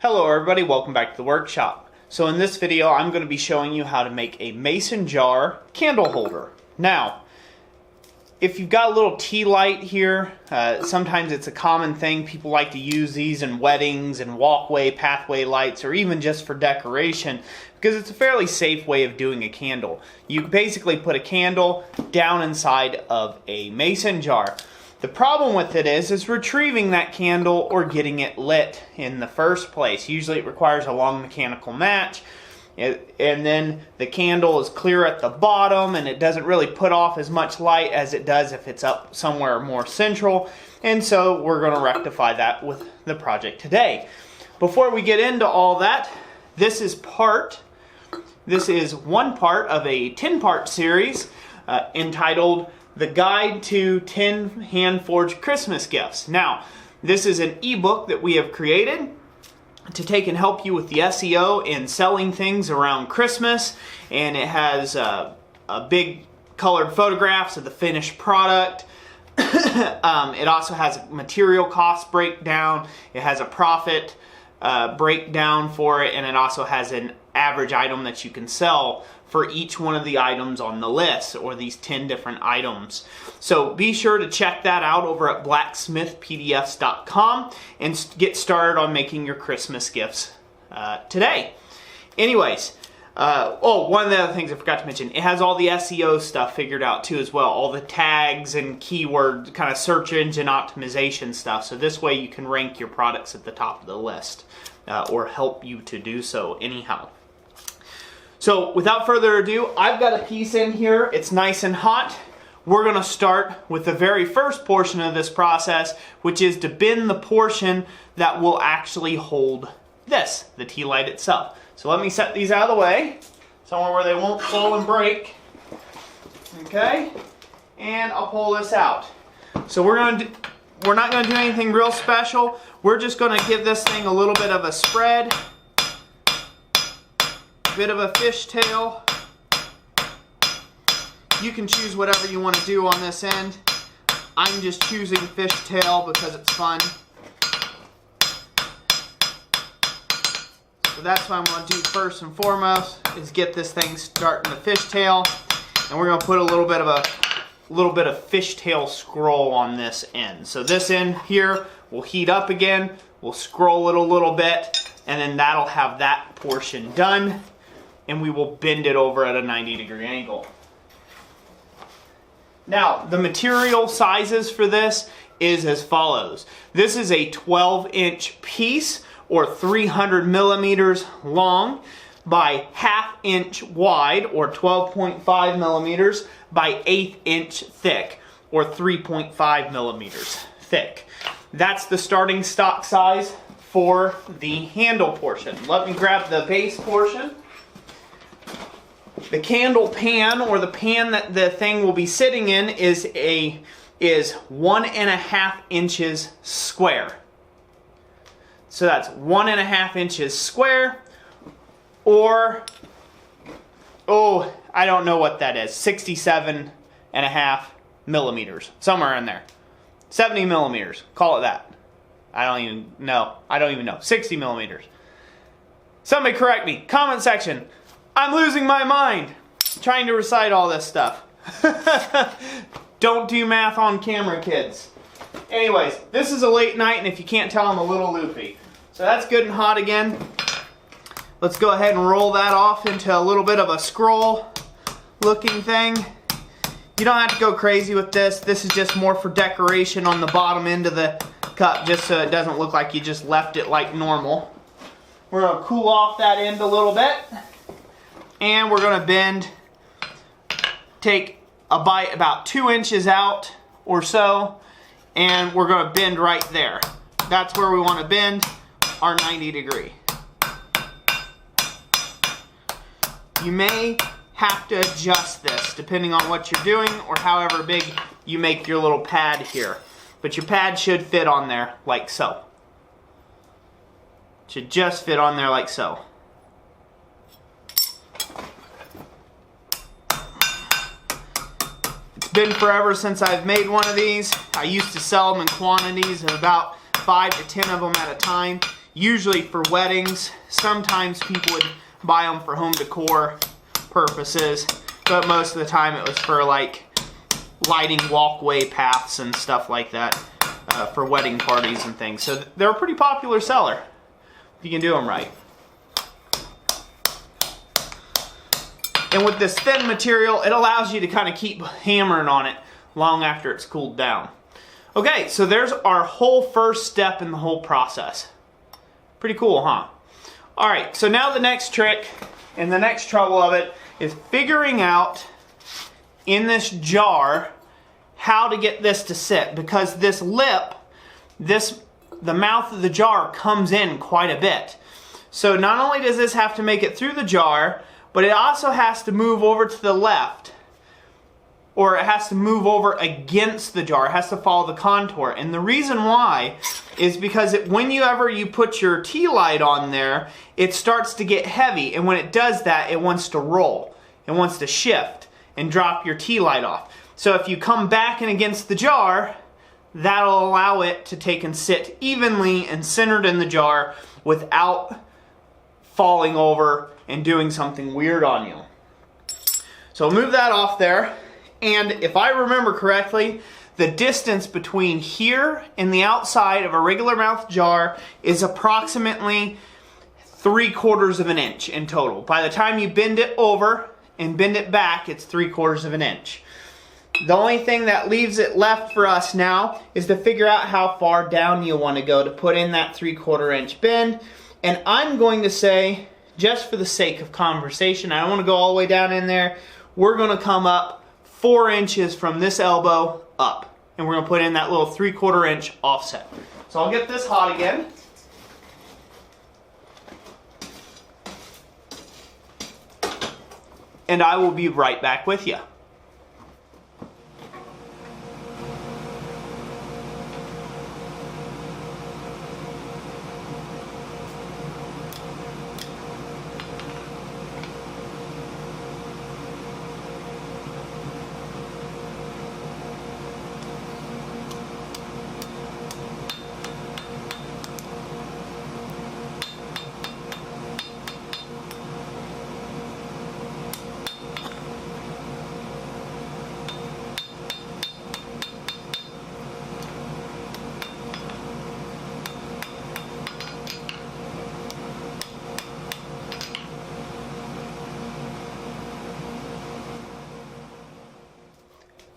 Hello everybody, welcome back to the workshop. So in this video I'm going to be showing you how to make a mason jar candle holder. Now, if you've got a little tea light here, sometimes it's a common thing. People like to use these in weddings and walkway, pathway lights, or even just for decoration because it's a fairly safe way of doing a candle. You basically put a candle down inside of a mason jar. The problem with it is retrieving that candle or getting it lit in the first place. Usually it requires a long mechanical match, and then the candle is clear at the bottom and it doesn't really put off as much light as it does if it's up somewhere more central. And so we're going to rectify that with the project today. Before we get into all that, this is one part of a 10-part series entitled The Guide to 10 Hand-Forged Christmas Gifts. Now, this is an ebook that we have created to take and help you with the SEO and selling things around Christmas, and it has a big colored photographs of the finished product. It also has a material cost breakdown, it has a profit breakdown for it, and it also has an average item that you can sell for each one of the items on the list, or these 10 different items. So be sure to check that out over at blacksmithpdfs.com and get started on making your Christmas gifts today. Anyways, one of the other things I forgot to mention, it has all the SEO stuff figured out too as well, all the tags and keyword kind of search engine optimization stuff, so this way you can rank your products at the top of the list, or help you to do so anyhow. So without further ado, I've got a piece in here. It's nice and hot. We're going to start with the very first portion of this process, which is to bend the portion that will actually hold this, the tea light itself. So let me set these out of the way, somewhere where they won't fall and break. Okay, and I'll pull this out. So we're not going to do anything real special. We're just going to give this thing a little bit of a spread. Bit of a fishtail. You can choose whatever you want to do on this end. I'm just choosing fishtail because it's fun. So that's what I'm going to do first and foremost, is get this thing starting to fishtail, and we're going to put a little bit of fishtail scroll on this end. So this end here will heat up again. We'll scroll it a little bit, and then that'll have that portion done. And we will bend it over at a 90-degree angle. Now, the material sizes for this is as follows. This is a 12-inch piece, or 300 millimeters long, by 1/2 inch wide, or 12.5 millimeters, by 1/8 inch thick, or 3.5 millimeters thick. That's the starting stock size for the handle portion. Let me grab the base portion. The candle pan, or the pan that the thing will be sitting in, is 1.5 inches square. So that's 1.5 inches square, or, I don't know what that is, 67.5 millimeters, somewhere in there. 70 millimeters, call it that. I don't even know, 60 millimeters. Somebody correct me, comment section. I'm losing my mind trying to recite all this stuff. Don't do math on camera, kids. Anyways, this is a late night, and if you can't tell, I'm a little loopy. So that's good and hot again. Let's go ahead and roll that off into a little bit of a scroll looking thing. You don't have to go crazy with this. This is just more for decoration on the bottom end of the cup, just so it doesn't look like you just left it like normal. We're going to cool off that end a little bit. And we're going to bend, take a bite about 2 inches out or so, and we're going to bend right there. That's where we want to bend our 90 degree. You may have to adjust this depending on what you're doing, or however big you make your little pad here. But your pad should fit on there like so. Should just fit on there like so. Been forever since I've made one of these. I used to sell them in quantities of about 5 to 10 of them at a time. usually for weddings. Sometimes people would buy them for home decor purposes, but most of the time it was for like lighting walkway paths and stuff like that, for wedding parties and things. So they're a pretty popular seller if you can do them right. And with this thin material, it allows you to kind of keep hammering on it long after it's cooled down. Okay, so there's our whole first step in the whole process. Pretty cool, huh? All right, so now the next trick and the next trouble of it is figuring out in this jar how to get this to sit, because this lip, the mouth of the jar comes in quite a bit. So not only does this have to make it through the jar, but it also has to move over to the left, or it has to move over against the jar. It has to follow the contour. And the reason why is because whenever you put your tea light on there, it starts to get heavy. And when it does that, it wants to roll. It wants to shift and drop your tea light off. So if you come back and against the jar, that'll allow it to take and sit evenly and centered in the jar without falling over and doing something weird on you. So move that off there. And if I remember correctly, the distance between here and the outside of a regular mouth jar is approximately 3/4 of an inch in total. By the time you bend it over and bend it back, it's 3/4 of an inch. The only thing that leaves it left for us now is to figure out how far down you want to go to put in that 3/4 inch bend. And I'm going to say, just for the sake of conversation, I don't want to go all the way down in there. We're going to come up 4 inches from this elbow up. And we're going to put in that little 3/4 inch offset. So I'll get this hot again. And I will be right back with you.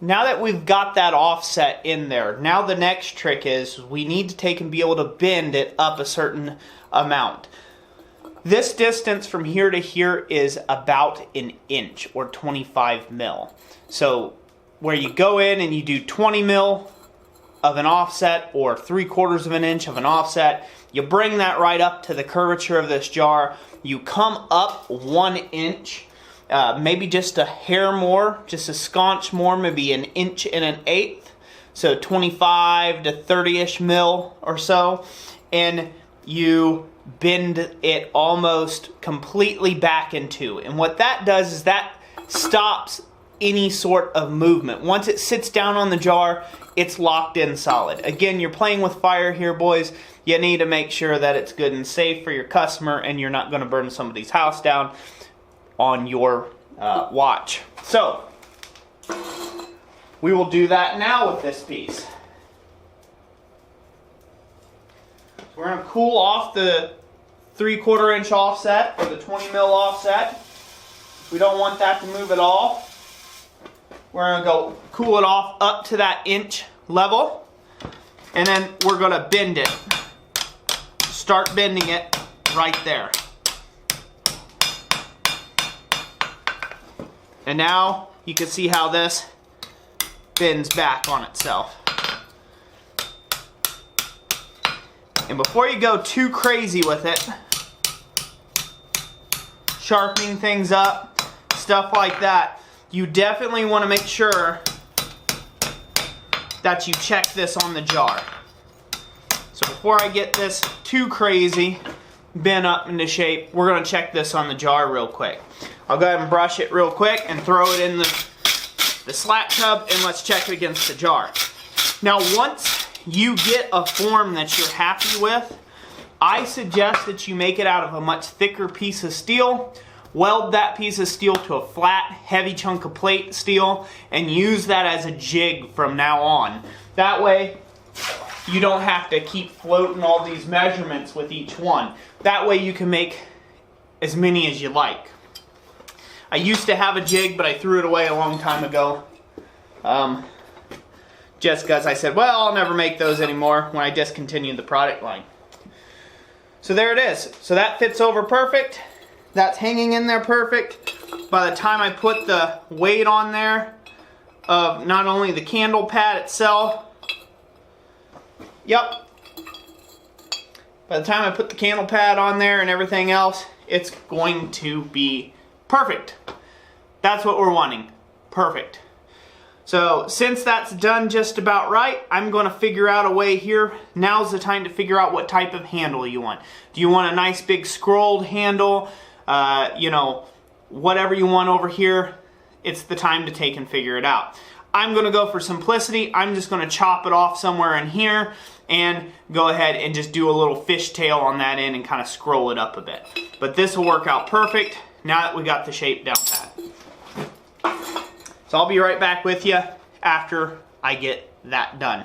Now that we've got that offset in there, now the next trick is we need to take and be able to bend it up a certain amount. This distance from here to here is about an inch or 25 mil. So where you go in and you do 20 mil of an offset or 3/4 of an inch of an offset, you bring that right up to the curvature of this jar. You come up 1 inch. Maybe just a hair more, just a sconch more, maybe 1 1/8 inches, so 25 to 30-ish mil or so, and you bend it almost completely back in two. And what that does is that stops any sort of movement. Once it sits down on the jar, it's locked in solid. Again, you're playing with fire here, boys. You need to make sure that it's good and safe for your customer and you're not going to burn somebody's house down on your watch. So we will do that now with this piece. So we're going to cool off the 3/4 inch offset or the 20 mil offset. We don't want that to move at all. We're going to go cool it off up to that inch level, and then we're going to bend it. Start bending it right there. And now you can see how this bends back on itself. And before you go too crazy with it, sharpening things up, stuff like that, you definitely want to make sure that you check this on the jar. So before I get this too crazy, bent up into shape, we're going to check this on the jar real quick. I'll go ahead and brush it real quick and throw it in the slat tub, and let's check it against the jar. Now once you get a form that you're happy with, I suggest that you make it out of a much thicker piece of steel. Weld that piece of steel to a flat, heavy chunk of plate steel and use that as a jig from now on. That way, you don't have to keep floating all these measurements with each one. That way you can make as many as you like. I used to have a jig, but I threw it away a long time ago. Just because I said, well, I'll never make those anymore when I discontinued the product line. So there it is. So that fits over perfect. That's hanging in there perfect. By the time I put the weight on there of not only the candle pad itself, yep. By the time I put the candle pad on there and everything else, it's going to be perfect. That's what we're wanting. Perfect. So since that's done just about right, I'm going to figure out a way here. Now's the time to figure out what type of handle you want. Do you want a nice big scrolled handle? You know, whatever you want over here, it's the time to take and figure it out. I'm going to go for simplicity. I'm just going to chop it off somewhere in here and go ahead and just do a little fishtail on that end and kind of scroll it up a bit. But this will work out perfect now that we got the shape down pat. So I'll be right back with you after I get that done.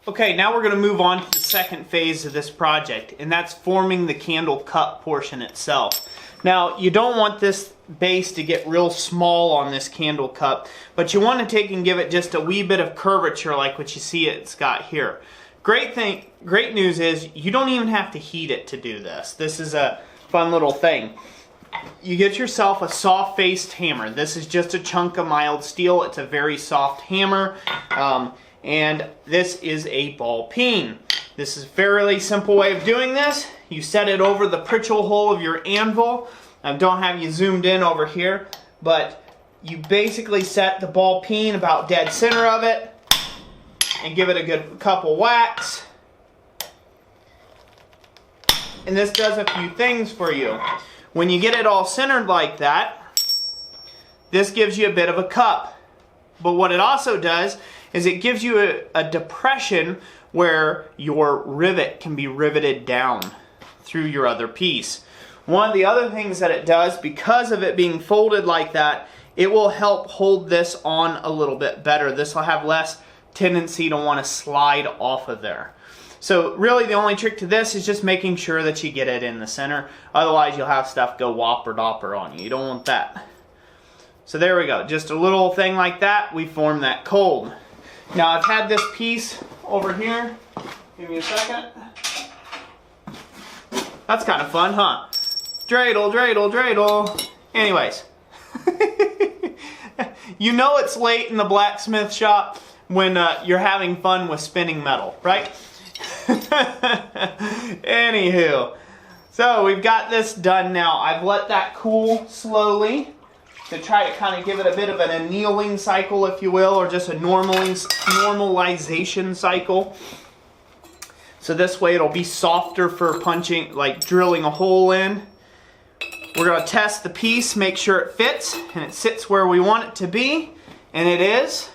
Okay, now we're going to move on to the second phase of this project, and that's forming the candle cup portion itself. Now, you don't want this base to get real small on this candle cup, but you want to take and give it just a wee bit of curvature like what you see it's got here. Great news is you don't even have to heat it to do this. This is a fun little thing. You get yourself a soft-faced hammer. This is just a chunk of mild steel. It's a very soft hammer. And this is a ball peen. This is a fairly simple way of doing this. You set it over the Pritchel hole of your anvil. I don't have you zoomed in over here, but you basically set the ball peen about dead center of it and give it a good couple whacks. And this does a few things for you. When you get it all centered like that, this gives you a bit of a cup. But what it also does is it gives you a depression where your rivet can be riveted down through your other piece. One of the other things that it does, because of it being folded like that, it will help hold this on a little bit better. This will have less tendency to want to slide off of there. So really the only trick to this is just making sure that you get it in the center. Otherwise you'll have stuff go whopper dopper on you. You don't want that. So there we go. Just a little thing like that. We form that cold. Now I've had this piece over here. Give me a second. That's kind of fun, huh? Dreidel, dreidel, dreidel. Anyways. You know it's late in the blacksmith shop when you're having fun with spinning metal, right? Anywho. So we've got this done now. I've let that cool slowly to try to kind of give it a bit of an annealing cycle, if you will, or just a normalization cycle. So this way it'll be softer for punching, like drilling a hole in. We're going to test the piece, make sure it fits, and it sits where we want it to be, and it is.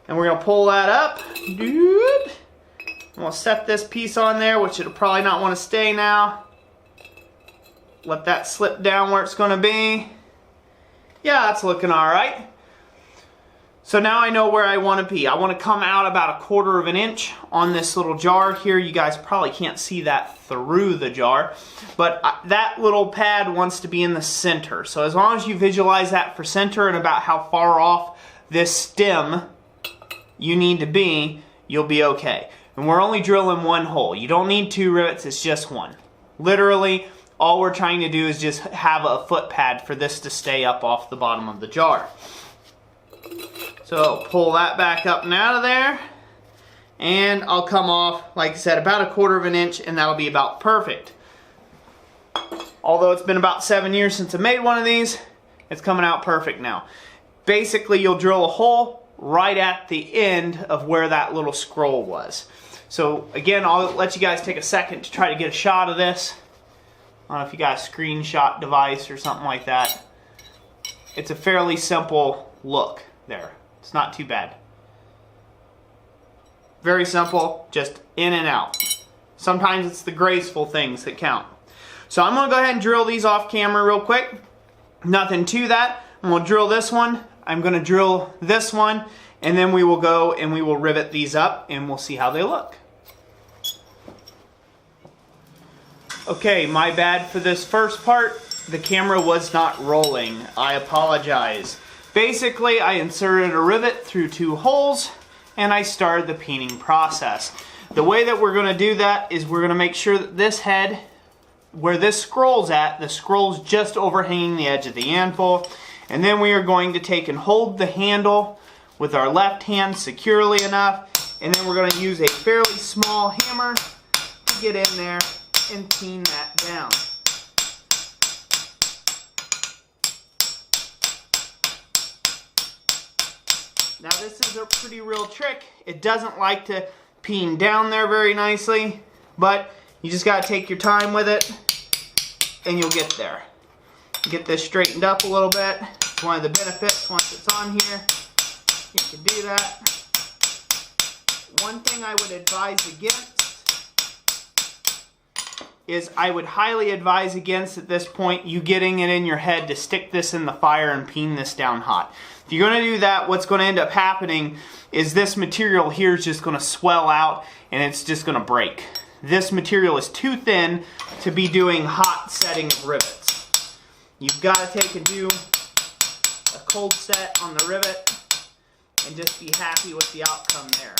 And we're going to pull that up. And we'll set this piece on there, which it'll probably not want to stay now. Let that slip down where it's going to be. Yeah, that's looking all right. So now I know where I want to be. I want to come out about 1/4 of an inch on this little jar here. You guys probably can't see that through the jar, but that little pad wants to be in the center. So as long as you visualize that for center and about how far off this stem you need to be, you'll be okay. And we're only drilling one hole. You don't need 2 rivets, it's just one. Literally, all we're trying to do is just have a foot pad for this to stay up off the bottom of the jar. So pull that back up and out of there, and I'll come off, like I said, about 1/4 of an inch, and that'll be about perfect. Although it's been about 7 years since I made one of these, it's coming out perfect now. Basically, you'll drill a hole right at the end of where that little scroll was. So again, I'll let you guys take a second to try to get a shot of this. I don't know if you got a screenshot device or something like that. It's a fairly simple look there. It's not too bad. Very simple, just in and out. Sometimes it's the graceful things that count. So I'm going to go ahead and drill these off camera real quick. Nothing to that. I'm going to drill this one. I'm going to drill this one. And then we will go and we will rivet these up and we'll see how they look. Okay, my bad for this first part. The camera was not rolling. I apologize. Basically, I inserted a rivet through 2 holes and I started the peening process. The way that we're going to do that is we're going to make sure that this head, where this scroll's at, the scroll's just overhanging the edge of the anvil. And then we are going to take and hold the handle with our left hand securely enough. And then we're going to use a fairly small hammer to get in there and peen that down. Now this is a pretty real trick. It doesn't like to peen down there very nicely, but you just got to take your time with it and you'll get there. Get this straightened up a little bit. It's one of the benefits once it's on here. You can do that. One thing I would advise against is I would highly advise against at this point you getting it in your head to stick this in the fire and peen this down hot. If you're going to do that, what's going to end up happening is this material here is just going to swell out and it's just going to break. This material is too thin to be doing hot setting of rivets. You've got to take and do a cold set on the rivet and just be happy with the outcome there.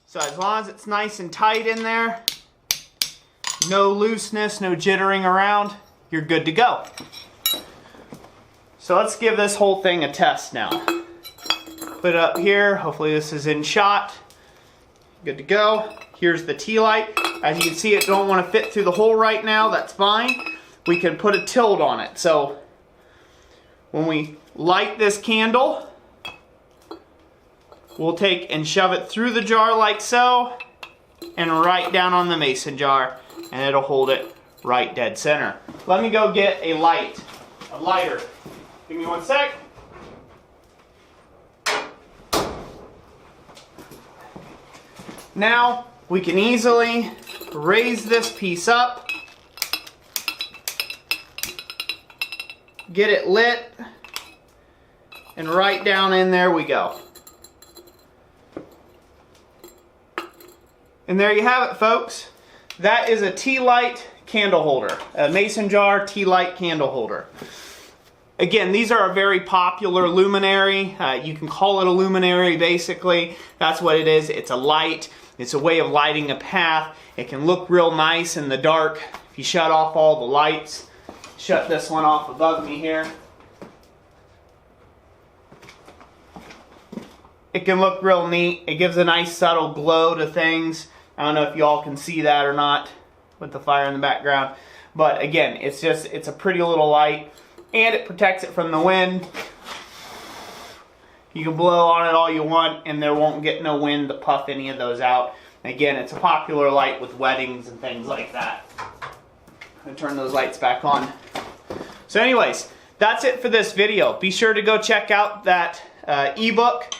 So as long as it's nice and tight in there, no looseness, no jittering around, you're good to go. So let's give this whole thing a test now. Put it up here, hopefully this is in shot. Good to go. Here's the tea light. As you can see, it don't want to fit through the hole right now, that's fine. We can put a tilt on it. So when we light this candle, we'll take and shove it through the jar like so, and right down on the mason jar, and it'll hold it right dead center. Let me go get a lighter. Give me 1 sec. Now we can easily raise this piece up, get it lit, and right down in there we go. And there you have it, folks. That is a tea light candle holder, a mason jar tea light candle holder. Again, these are a very popular luminary. You can call it a luminary, basically. That's what it is. It's a light. It's a way of lighting a path. It can look real nice in the dark. If you shut off all the lights, shut this one off above me here. It can look real neat. It gives a nice subtle glow to things. I don't know if y'all can see that or not with the fire in the background. But again, it's a pretty little light. And it protects it from the wind. You can blow on it all you want, and there won't get no wind to puff any of those out. Again, it's a popular light with weddings and things like that. I'm gonna turn those lights back on. So anyways, that's it for this video. Be sure to go check out that ebook,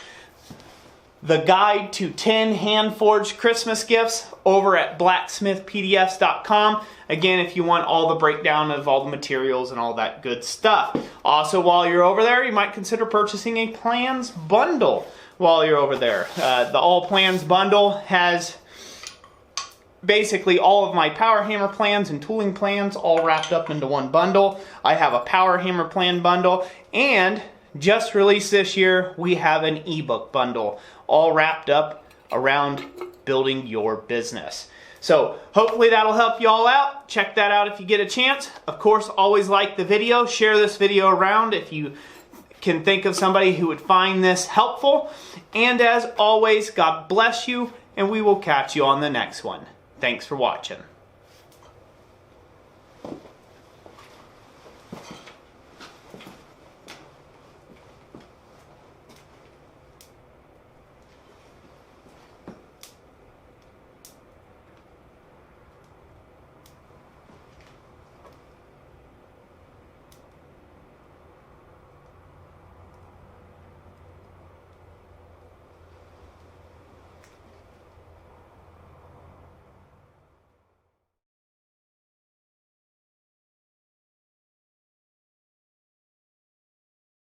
The Guide to 10 Hand-Forged Christmas Gifts, over at blacksmithpdfs.com. Again, if you want all the breakdown of all the materials and all that good stuff. Also, while you're over there, you might consider purchasing a plans bundle while you're over there. The All Plans bundle has basically all of my power hammer plans and tooling plans all wrapped up into one bundle. I have a power hammer plan bundle, and just released this year, we have an ebook bundle all wrapped up around building your business. So hopefully that'll help you all out. Check that out if you get a chance. Of course, always like the video. Share this video around if you can think of somebody who would find this helpful. And as always, God bless you, and we will catch you on the next one. Thanks for watching.